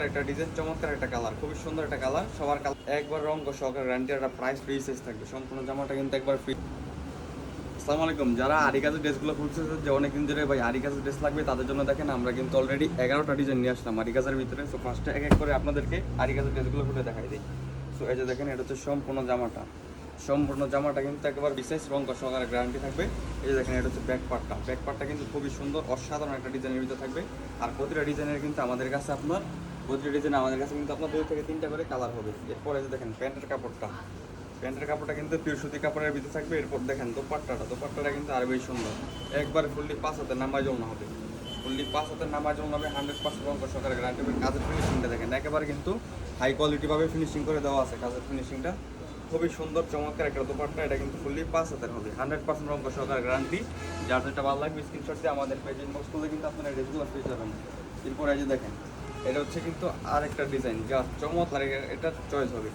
একটা ডিজাইন, চমৎকার একটা কালার, খুবই সুন্দর একটা কালার, সবার কালার একবার রং সহকারে গ্যারান্টি, একটা প্রাইস ফ্রি সাইজ থাকবে, সম্পূর্ণ জামাটা কিন্তু একবার ফ্রি। আসসালামু আলাইকুম, যারা আরি কাজের ড্রেসগুলো খুঁজতেছে যে অনেকদিন ধরে ভাই আরি কাজের ড্রেস লাগবে, তাদের জন্য দেখেন আমরা কিন্তু অলরেডি 11টা ডিজাইন নিয়ে আসলাম আরি কাজের ভিতরে। সো ফার্স্টে এক এক করে আপনাদেরকে আরি কাজের ড্রেসগুলো খুলে দেখাই দিই। সো এই যে দেখেন, এটা হচ্ছে সম্পূর্ণ জামাটা কিন্তু একবার বিশেষ রং সহকারে গ্যারান্টি থাকবে। এই যে দেখেন, এটা হচ্ছে ব্যাক পার্টটা কিন্তু খুবই সুন্দর, অসাধারণ একটা ডিজাইনের ভিতরে থাকবে। আর প্রতিটা ডিজাইনের কিন্তু আমাদের কাছে আপনার 2 থেকে 3টা করে কালার হবে। এরপরে যে দেখেন প্যান্টের কাপড়টা কিন্তু পিওর সুতি কাপড়ের ভিতরে থাকবে। এরপর দেখেন দোপাট্টাটা কিন্তু আরো বেশি সুন্দর, একবার ফুললি 5 হাতের নামায় জন্য হবে, 100% রং সহকারে গ্যারান্টি হবে। কাজের ফিনিশিংটা দেখেন, একেবারে কিন্তু হাই কোয়ালিটি ভাবে ফিনিশিং করে দেওয়া আছে। কাজের ফিনিশিংটা খুবই সুন্দর, চমৎকার একটা দোপাট্টা। এটা কিন্তু ফুললি 5 হাতের হবে, 100% রং সহকারে গ্যারান্টি। যার যেটা ভালো লাগবে স্ক্রিনশট দিয়ে আমাদের পেজ ইনবক্স করলে কিন্তু আপনারা রেগুলার পেয়ে যাবেন। এরপর এই যে দেখেন, এটা হচ্ছে কিন্তু আরেকটা ডিজাইন, যা চমৎকার, এটা চয়েস হবে।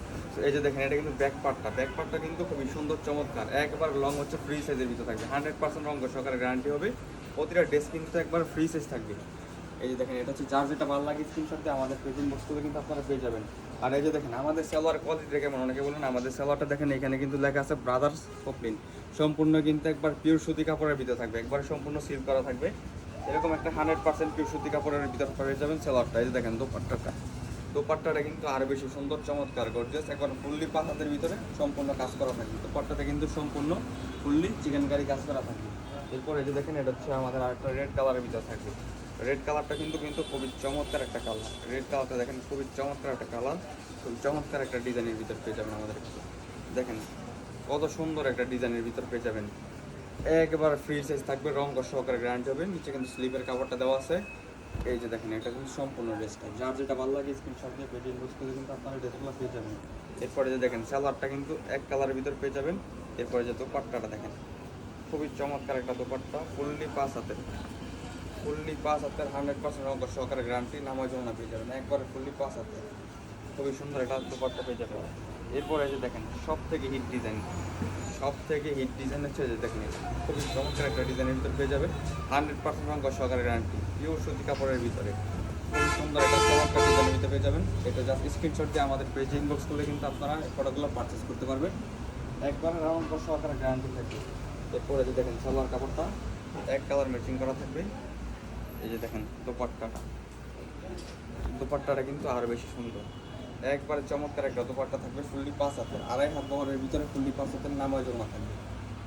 এই যে দেখেন, এটা কিন্তু ব্যাক পার্টটা কিন্তু খুবই সুন্দর, চমৎকার, একবার লং হচ্ছে ফ্রি সাইজের ভিতরে থাকবে, 100% রং সহকারে গ্যারান্টি হবে। প্রতিটা ড্রেস কিন্তু একবার ফ্রি সাইজ থাকবে। এই যে দেখেন, এটা হচ্ছে যার যেটা ভালো লাগে স্ক্রিনশট দিয়ে আমাদের পেজ ইনবক্স করলে কিন্তু আপনারা পেয়ে যাবেন। আর এই যে দেখেন, আমাদের সালোয়ার কোয়ালিটিটা কেমন অনেকে বলেন, আমাদের সালোয়ারটা দেখেন, এখানে কিন্তু লেখা আছে ব্রাদার্স পপলিন, সম্পূর্ণ কিন্তু একবার পিওর সুতি কাপড়ের ভিতরে থাকবে, একবার সম্পূর্ণ সিল করা থাকবে। এরকম একটা 100% পিওর সুতি কাপড়ের ভিতরে পেয়ে যাবেন সালোয়ারটা। এই যে দেখেন দোপাট্টাটা কিন্তু আরো বেশি সুন্দর, চমৎকার, গর্জিয়াস, একবার ফুললি 5 হাতের ভিতরে সম্পূর্ণ কাজ করা থাকবে। দোপাট্টাতে কিন্তু সম্পূর্ণ ফুললি চিকেন কারি কাজ করা থাকবে। এরপর এই যে দেখেন, এটা হচ্ছে আমাদের আরেকটা রেড কালারের ভিতরে থাকবে। রেড কালারটা কিন্তু খুবই চমৎকার একটা কালার। রেড কালারটা দেখেন, খুবই চমৎকার একটা কালার, খুবই চমৎকার একটা ডিজাইনের ভিতর পেয়ে যাবেন আমাদের কাছে। দেখেন কত সুন্দর একটা ডিজাইনের ভিতর পেয়ে যাবেন, একবার ফ্রি সাইজ থাকবে, রং সহকারে গ্যারান্টি হবে। নিচে কিন্তু স্লিপের কাপড়টা দেওয়া আছে। এই যে দেখেন, এটা কিন্তু সম্পূর্ণ ড্রেসটা, যার যেটা ভালো লাগে স্ক্রিনশট দিয়ে পেজে ইনবক্স করে কিন্তু আপনারা ড্রেসগুলো পেয়ে যাবেন। এরপরে যে দেখেন, সালোয়ারটা কিন্তু এক কালারের ভিতর পেয়ে যাবেন। এরপরে যে দোপাট্টাটা দেখেন, খুবই চমৎকার একটা দোপাট্টা, ফুললি 5 হাতের, 100% রং সহকারে গ্যারান্টি, নামাজ জমা পেয়ে যাবেন, একবারে ফুললি 5 হাতের, খুবই সুন্দর একটা দোপাট্টা পেয়ে যাবেন। এরপরে যে দেখেন, সব থেকে হিট ডিজাইন হচ্ছে যে দেখেন, খুবই চমৎকার একটা ডিজাইনের ভিতরে পেয়ে যাবে, 100% রং সহকারে গ্যারান্টি, পিওর সুতি কাপড়ের ভিতরে, খুবই সুন্দর একটা চমৎকার ডিজাইনের ভিতরে পেয়ে যাবেন। এটা জাস্ট স্ক্রিনশট দিয়ে আমাদের পেজে ইনবক্স করলে কিন্তু আপনারা এই প্রোডাক্টগুলো পারচেস করতে পারবেন, একবার রাউন্ড সহকারে গ্যারান্টি থাকবে। এরপরে যে দেখেন, সালোয়ার কাপড়টা এক কালার ম্যাচিং করা থাকবে। এই যে দেখেন দোপাট্টাটা কিন্তু আরও বেশি সুন্দর, একবারে চমৎকার একটা দোপাট্টা থাকবে, ফুললি 5 হাতের, 2.5 হাত বহরের ভিতরে ফুললি 5 হাতের নামাজ জমা থাকবে,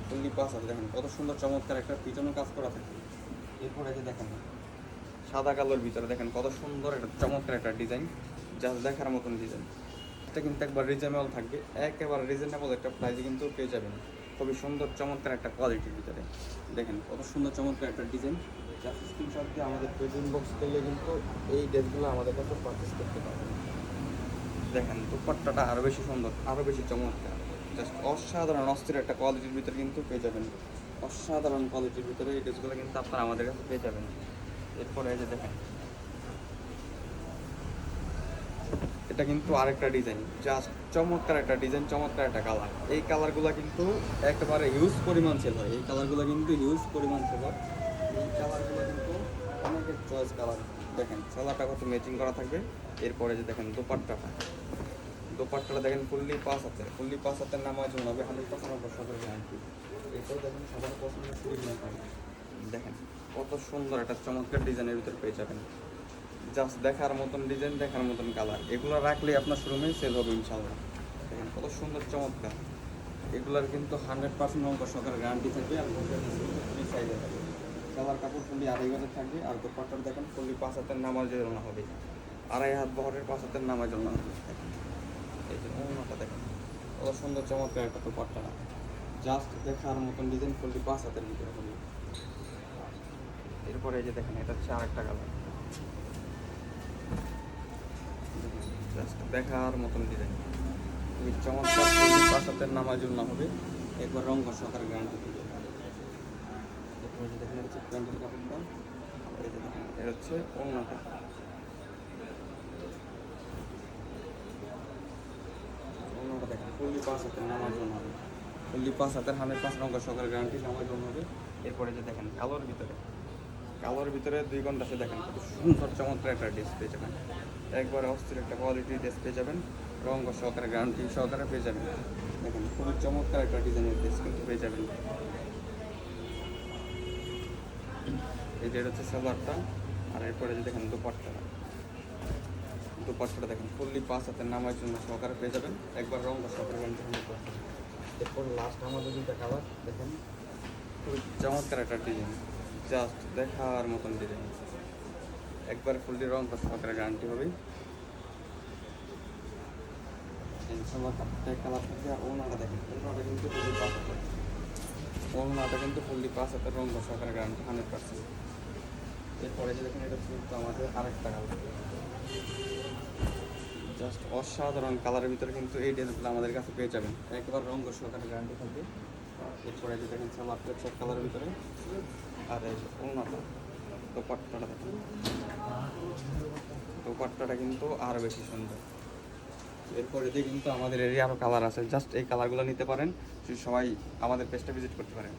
ফুললি 5 হাত। দেখেন কত সুন্দর, চমৎকার একটা পিছনে কাজ করা থাকবে। এরপরে যে দেখেন, সাদা কালোর ভিতরে দেখেন কত সুন্দর একটা চমৎকার একটা ডিজাইন, জাস্ট দেখার মতন ডিজাইন। এটা কিন্তু একবার রিজনেবল থাকবে, একেবারে রিজনেবল একটা প্রাইসে কিন্তু পেয়ে যাবেন, খুবই সুন্দর চমৎকার একটা কোয়ালিটির ভিতরে। দেখেন কত সুন্দর চমৎকার একটা ডিজাইন, জাস্ট স্ক্রিনশট দিয়ে আমাদের পেজ ইনবক্স করলে কিন্তু এই ড্রেসগুলো আমাদের কাছে পারচেস করতে পারবেন। দেখেন দুপাট্টাটা আরও বেশি সুন্দর, আরও বেশি চমৎকার, জাস্ট অসাধারণ অস্থির একটা কোয়ালিটির ভিতরে কিন্তু পেয়ে যাবেন, অসাধারণ কোয়ালিটির ভিতরে এই ড্রেসগুলো কিন্তু আপনারা আমাদের কাছে পেয়ে যাবেন। এরপরে এই যে দেখেন, এটা কিন্তু আরেকটা ডিজাইন, জাস্ট চমৎকার একটা ডিজাইন, চমৎকার একটা কালার। এই কালারগুলো কিন্তু একেবারে হিউজ পরিমাণ সেল হয়, এই কালারগুলো কিন্তু হিউজ পরিমাণ সেল হয়। এই কালারগুলো কিন্তু অনেকের চয়েস কালার। দেখেন সালোয়ারটা কত ম্যাচিং করা থাকবে। এরপরে যে দেখেন দোপাট্টাটা দেখেন, ফুললি 5 হাতের নামাজ হবে, 100% বসাতে গ্যারান্টি। এরপর দেখেন সবার পছন্দ দেখেন কত সুন্দর একটা চমৎকার ডিজাইনের ভিতরে পেয়ে যাবেন, জাস্ট দেখার মতন ডিজাইন, দেখার মতন কালার। এগুলো রাখলে আপনার শোরুমে সেল হবে ইনশাল্লাহ। দেখেন কত সুন্দর, চমৎকার। এগুলোর কিন্তু 100% রং সহকারে গ্যারান্টি থাকবে। আর ফ্রি সাইজে থাকবে, কালার কাপড় ফুললি 2.5 গজের থাকবে। আর দোপাট্টার দেখেন ফুললি 5 হাতের নামাজ জন্য হবে, 2.5 হাত বহরের 5 হাতের নামাজ জন্য হবে। এই যে অন্যটা দেখেন কত সুন্দর, চমৎকার একটা দোপাট্টা, জাস্ট দেখার মতন ডিজাইন, ফুললি 5 হাতের ভিতরে হবে। এরপরে এই যে দেখেন, এটা হচ্ছে আরেকটা কালার, জাস্ট দেখার মতন ডিজাইন, খুবই চমৎকার, 5 হাতের নামাজ জন্য হবে, একবার রং সহকারে গ্যারান্টি দিবে। এরপরে যে দেখেন, হচ্ছে প্যান্টের কাপড়টা, এই যে দেখেন এটা হচ্ছে অন্যটা, দেখেন ফুললি 5 হাতের নামাজ জন্য হবে, ফুললি 5 হাতের 100% রং সহকারে গ্যারান্টি, নামাজ জন্য হবে। এরপরে যে দেখেন কালোর ভিতরে 2 ঘন্টা সে দেখেন কত সুন্দর চমৎকার একটা ড্রেস পেয়ে যাবেন, একবার অস্থির একটা কোয়ালিটি ড্রেস পেয়ে যাবেন, রঙ সহকারে গ্যারান্টি সহকারে পেয়ে যাবেন। দেখুন খুবই চমৎকার একটা ডিজাইনের ড্রেস কিন্তু পেয়ে যাবেন। এই যে এটা হচ্ছে সালোয়ারটা, আর এরপরে যে দেখেন দুপাট্টাটা দেখেন ফুললি 5 হাতের নামার জন্য সহকারে পেয়ে যাবেন, একবার রঙ সহকারে গ্যারান্টি হবে। এরপর লাস্ট আমাদের দুইটা কালার দেখেন, খুবই চমৎকার একটা ডিজাইন, জাস্ট দেখার মতন ডিজাইন, একবার ফুললি রঙ সহকারে গ্যারান্টি হবে। কালার থাকবে, আর ওনাটা দেখেন ওনাটা কিন্তু ফুললি 5 হাতের রঙ সহকারে গ্যারান্টি 100%। এরপরে যে দেখেন এটা কিন্তু আমাদের আরেকটা কালার, জাস্ট অসাধারণ কালারের ভিতরে কিন্তু এই ড্রেসগুলো আমাদের কাছে পেয়ে যাবেন, একবার রঙ সহকারে গ্যারান্টি থাকবে। এরপরে যে দেখেন সালোয়ার চেক কালারের ভিতরে, আর এই ওনাটা দোপাট্টাটা দেখেন, দোপাট্টাটা কিন্তু আরও বেশি সুন্দর। এরপরে দিয়ে কিন্তু আমাদের এরিয়া আরও কালার আছে, জাস্ট এই কালারগুলো নিতে পারেন, সবাই আমাদের পেজটা ভিজিট করতে পারেন।